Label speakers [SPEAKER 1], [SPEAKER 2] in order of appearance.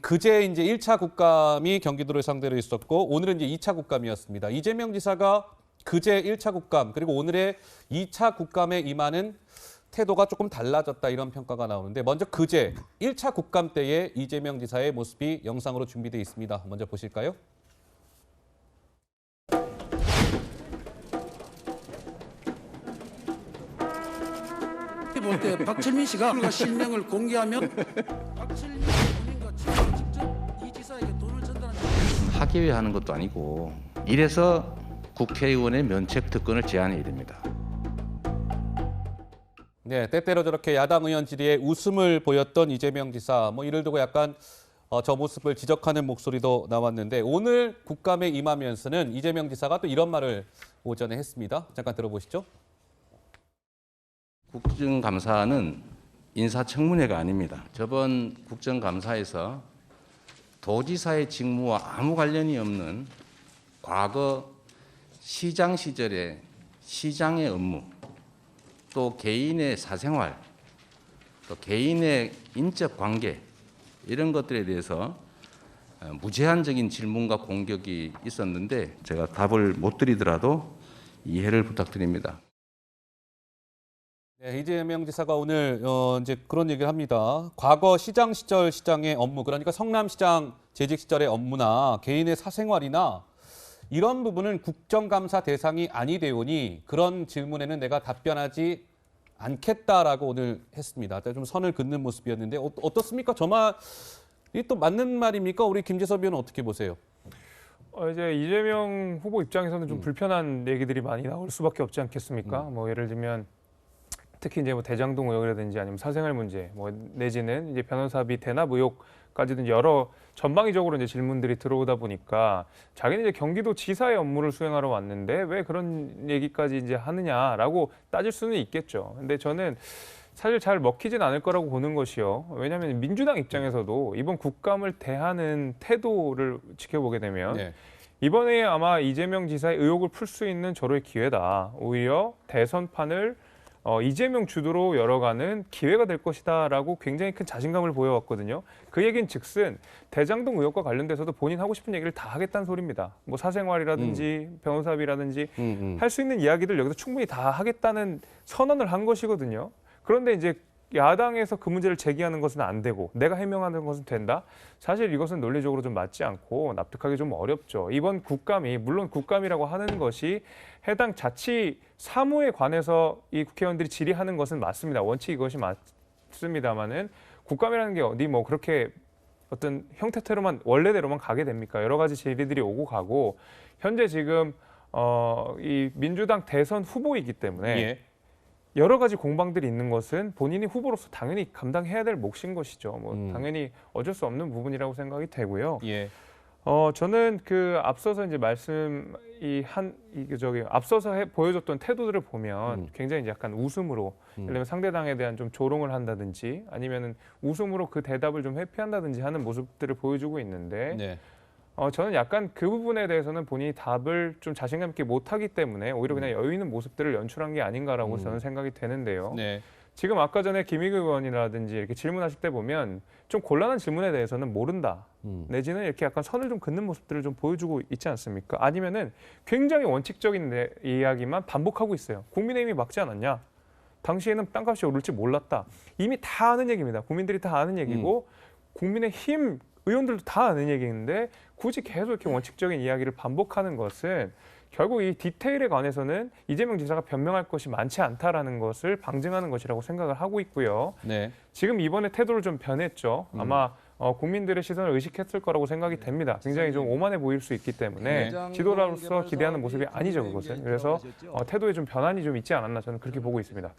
[SPEAKER 1] 그제 이제 1차 국감이 경기도를 상대로 있었고 오늘은 이제 2차 국감이었습니다. 이재명 지사가 그제 1차 국감 그리고 오늘의 2차 국감에 임하는 태도가 조금 달라졌다 이런 평가가 나오는데 먼저 그제 1차 국감 때의 이재명 지사의 모습이 영상으로 준비되어 있습니다. 먼저 보실까요?
[SPEAKER 2] 볼 때 박철민 씨가 실명을 공개하면 박철민 본인과 직접 이 지사에게 돈을 전달한
[SPEAKER 3] 하기 위해 하는 것도 아니고 이래서 국회의원의 면책 특권을 제한해야 됩니다.
[SPEAKER 1] 네, 때때로 저렇게 야당 의원 질의에 웃음을 보였던 이재명 지사, 이를 두고 약간 저 모습을 지적하는 목소리도 나왔는데 오늘 국감에 임하면서는 이재명 지사가 또 이런 말을 오전에 했습니다. 잠깐 들어보시죠.
[SPEAKER 3] 국정감사는 인사청문회가 아닙니다. 저번 국정감사에서 도지사의 직무와 아무 관련이 없는 과거 시장 시절의 시장의 업무, 또 개인의 사생활, 또 개인의 인적 관계 이런 것들에 대해서 무제한적인 질문과 공격이 있었는데 제가 답을 못 드리더라도 이해를 부탁드립니다.
[SPEAKER 1] 네, 이재명 지사가 오늘 이제 그런 얘기를 합니다. 과거 시장 시절 시장의 업무, 그러니까 성남시장 재직 시절의 업무나 개인의 사생활이나 이런 부분은 국정감사 대상이 아니 되오니 그런 질문에는 내가 답변하지 않겠다라고 오늘 했습니다. 좀 선을 긋는 모습이었는데 어떻습니까? 저 말이 또 맞는 말입니까? 우리 김재섭 의원은 어떻게 보세요?
[SPEAKER 4] 이제 이재명 후보 입장에서는 좀 불편한 얘기들이 많이 나올 수밖에 없지 않겠습니까? 뭐 예를 들면 특히 이제 뭐 대장동 의혹이라든지 아니면 사생활 문제, 뭐 내지는 이제 변호사비 대납 의혹까지는 여러 전방위적으로 이제 질문들이 들어오다 보니까 자기는 이제 경기도 지사의 업무를 수행하러 왔는데 왜 그런 얘기까지 이제 하느냐라고 따질 수는 있겠죠. 근데 저는 사실 잘 먹히진 않을 거라고 보는 것이요. 왜냐하면 민주당 입장에서도 이번 국감을 대하는 태도를 지켜보게 되면
[SPEAKER 1] 네.
[SPEAKER 4] 이번에 아마 이재명 지사의 의혹을 풀 수 있는 절호의 기회다. 오히려 대선판을 이재명 주도로 열어가는 기회가 될 것이다라고 굉장히 큰 자신감을 보여왔거든요. 그 얘기는 즉슨 대장동 의혹과 관련돼서도 본인 하고 싶은 얘기를 다 하겠다는 소리입니다. 뭐 사생활이라든지 변호사비라든지 할 수 있는 이야기들 여기서 충분히 다 하겠다는 선언을 한 것이거든요. 그런데 이제 야당에서 그 문제를 제기하는 것은 안 되고 내가 해명하는 것은 된다? 사실 이것은 논리적으로 좀 맞지 않고 납득하기 좀 어렵죠. 이번 국감이 물론 국감이라고 하는 것이 해당 자치 사무에 관해서 이 국회의원들이 질의하는 것은 맞습니다. 원칙 이것이 맞습니다만은 국감이라는 게 어디 뭐 그렇게 어떤 형태대로만 원래대로만 가게 됩니까? 여러 가지 질의들이 오고 가고 현재 지금 이 민주당 대선 후보이기 때문에
[SPEAKER 1] 예.
[SPEAKER 4] 여러 가지 공방들이 있는 것은 본인이 후보로서 당연히 감당해야 될 몫인 것이죠. 뭐 당연히 어쩔 수 없는 부분이라고 생각이 되고요.
[SPEAKER 1] 예.
[SPEAKER 4] 저는 그 앞서서 이제 앞서서 보여줬던 태도들을 보면 굉장히 이제 약간 웃음으로 예를 들면 상대당에 대한 좀 조롱을 한다든지 아니면은 웃음으로 그 대답을 좀 회피한다든지 하는 모습들을 보여주고 있는데
[SPEAKER 1] 네.
[SPEAKER 4] 저는 약간 그 부분에 대해서는 본인이 답을 좀 자신감 있게 못하기 때문에 오히려 그냥 여유 있는 모습들을 연출한 게 아닌가라고 저는 생각이 되는데요.
[SPEAKER 1] 네.
[SPEAKER 4] 지금 아까 전에 김의겸 의원이라든지 이렇게 질문하실 때 보면 좀 곤란한 질문에 대해서는 모른다. 내지는 이렇게 약간 선을 좀 긋는 모습들을 좀 보여주고 있지 않습니까? 아니면은 굉장히 원칙적인 이야기만 반복하고 있어요. 국민의힘이 막지 않았냐? 당시에는 땅값이 오를지 몰랐다. 이미 다 아는 얘기입니다. 국민들이 다 아는 얘기고 국민의힘 의원들도 다 아는 얘기인데 굳이 계속 이렇게 원칙적인 이야기를 반복하는 것은 결국 이 디테일에 관해서는 이재명 지사가 변명할 것이 많지 않다라는 것을 방증하는 것이라고 생각을 하고 있고요.
[SPEAKER 1] 네.
[SPEAKER 4] 지금 이번에 태도를 좀 변했죠. 아마 국민들의 시선을 의식했을 거라고 생각이 됩니다. 굉장히 좀 오만해 보일 수 있기 때문에 지도자로서 기대하는 모습이 아니죠, 그것은. 그래서 태도에 좀 변환이 좀 있지 않았나 저는 그렇게 보고 있습니다.